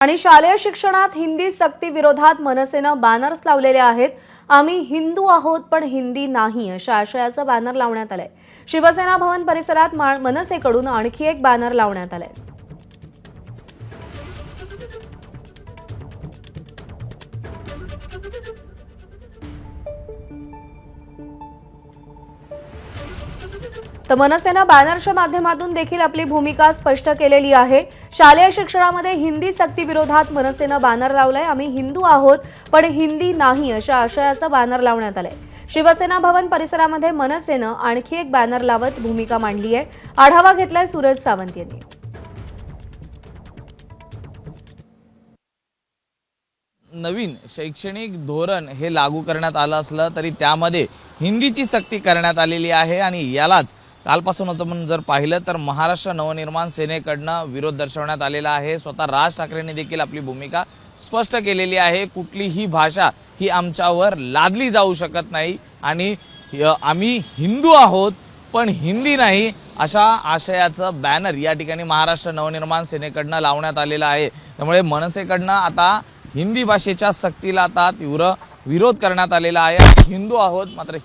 आणि शालेय शिक्षणात हिंदी सक्ती विरोधात मनसेनं बॅनर्स लावलेले आहेत। आम्ही हिंदू आहोत पण हिंदी नाही अशा आशयाचं बॅनर लावण्यात आलंय। शिवसेना भवन परिसरात मनसेकडून आणखी एक बॅनर लावण्यात आलंय। तर मनसेनं बॅनरच्या माध्यमातून देखील आपली भूमिका स्पष्ट केलेली आहे। शालेय शिक्षणामध्ये हिंदी सक्ती विरोधात मनसेनं बॅनर लावलाय। आम्ही हिंदू आहोत पण हिंदी नाही अशा आशयाचं बॅनर लावण्यात आलंय। शिवसेना भवन परिसरामध्ये मनसेनं आणखी एक बॅनर लावत भूमिका मांडली आहे। आढावा घेतलाय सूरज सावंत यांनी। नवीन शैक्षणिक धोरण हे लागू करण्यात आलं असलं तरी त्यामध्ये हिंदीची सक्ती करण्यात आलेली आहे आणि यालाच कालपासून आपण जर पाहिलं तर महाराष्ट्र नवनिर्माण सेनेकडनं विरोध दर्शवण्यात आलेला आहे। स्वतः राज ठाकरेंनी देखील आपली भूमिका स्पष्ट केलेली आहे। कुठलीही भाषा ही आमच्यावर लादली जाऊ शकत नाही आणि आम्ही हिंदू आहोत पण हिंदी नाही अशा आशयाचं बॅनर या ठिकाणी महाराष्ट्र नवनिर्माण सेनेकडनं लावण्यात आलेलं आहे। त्यामुळे मनसेकडनं आता हिंदी भाषेच्या सक्तीला आता तीव्र विरोध करण्यात आलेला आहे। हिंदू आहोत मात्र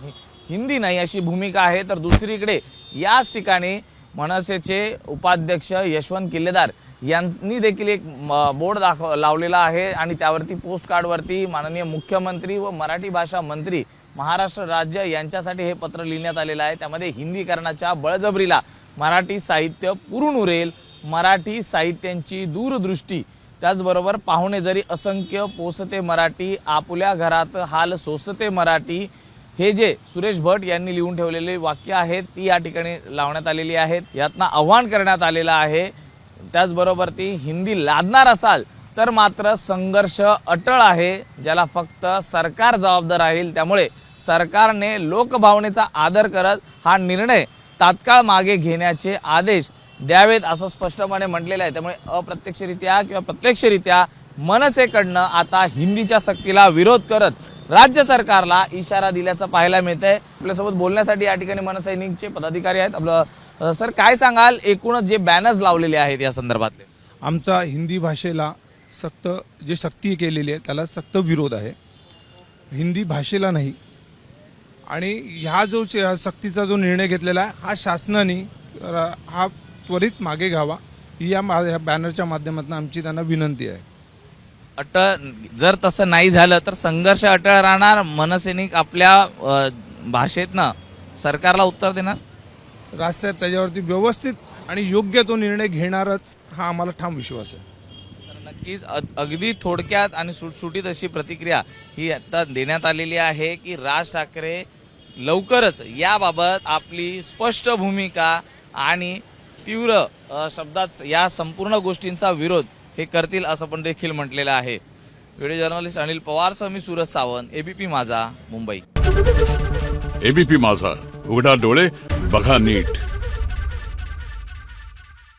हिंदी नाही अशी भूमिका आहे। तर दुसरीकडे याच ठिकाणी मनसेचे उपाध्यक्ष यशवंत किल्लेदार यांनी देखील एक बोर्ड लावलेला आहे आणि त्यावरती पोस्ट कार्डवरती माननीय मुख्यमंत्री व मराठी भाषा मंत्री महाराष्ट्र राज्य यांच्यासाठी हे पत्र लिहिण्यात आलेलं आहे। त्यामध्ये हिंदीकरणाच्या बळजबरीला मराठी साहित्य पुरून उरेल, मराठी साहित्यांची दूरदृष्टी, त्याचबरोबर पाहुणे जरी असंख्य पोसते मराठी, आपुल्या घरात हाल सोसते मराठी, हे जे सुरेश भट यांनी लिहून ठेवलेले वाक्य आहेत ती या ठिकाणी लावण्यात आलेली आहेत। यातनं आव्हान करण्यात आलेलं आहे। त्याचबरोबर ती हिंदी लादणार असाल तर मात्र संघर्ष अटळ आहे, ज्याला फक्त सरकार जबाबदार राहील। त्यामुळे सरकारने लोकभावनेचा आदर करत हा निर्णय तात्काळ मागे घेण्याचे आदेश द्यावेत असं स्पष्टपणे म्हटलेलं आहे। त्यामुळे अप्रत्यक्षरित्या किंवा प्रत्यक्षरित्या मनसेकडनं आता हिंदीच्या सक्तीला विरोध करत राज्य सरकारला इशारा दिल्याचं पाहायला मिळतंय। आपल्यासोबत बोलण्यासाठी या ठिकाणी मनसैनिकचे पदाधिकारी आहेत। आपलं सर काय सांगाल, एकूणच जे बॅनर्स लावलेले आहेत या संदर्भातले? आमचा हिंदी भाषेला जे सक्ती केलेली आहे त्याला सक्त विरोध आहे, हिंदी भाषेला नाही। आणि ह्या जो सक्तीचा जो निर्णय घेतलेला आहे हा शासनाने हा त्वरित मागे घ्यावा ही या बॅनरच्या माध्यमातून आमची त्यांना विनंती आहे। अटळ जर तसं नाही झालं तर संघर्ष अटळ राहणार। मनसैनिक आपल्या भाषेतनं सरकारला उत्तर देणार। राजसाहेब त्याच्यावरती व्यवस्थित आणि योग्य तो निर्णय घेणारच हा आम्हाला ठाम विश्वास आहे। तर नक्कीच अगदी थोडक्यात आणि सुटसुटीत अशी प्रतिक्रिया ही आता देण्यात आलेली आहे की राज ठाकरे लवकरच याबाबत आपली स्पष्ट भूमिका आणि तीव्र शब्दात या संपूर्ण गोष्टींचा विरोध हे करतील असं पण देखील म्हटलेलं आहे। व्हिडिओ जर्नलिस्ट अनिल पवार सह मी सूरज सावंत, एबीपी माझा, मुंबई। एबीपी माझा, उघडा डोळे बघा नीट।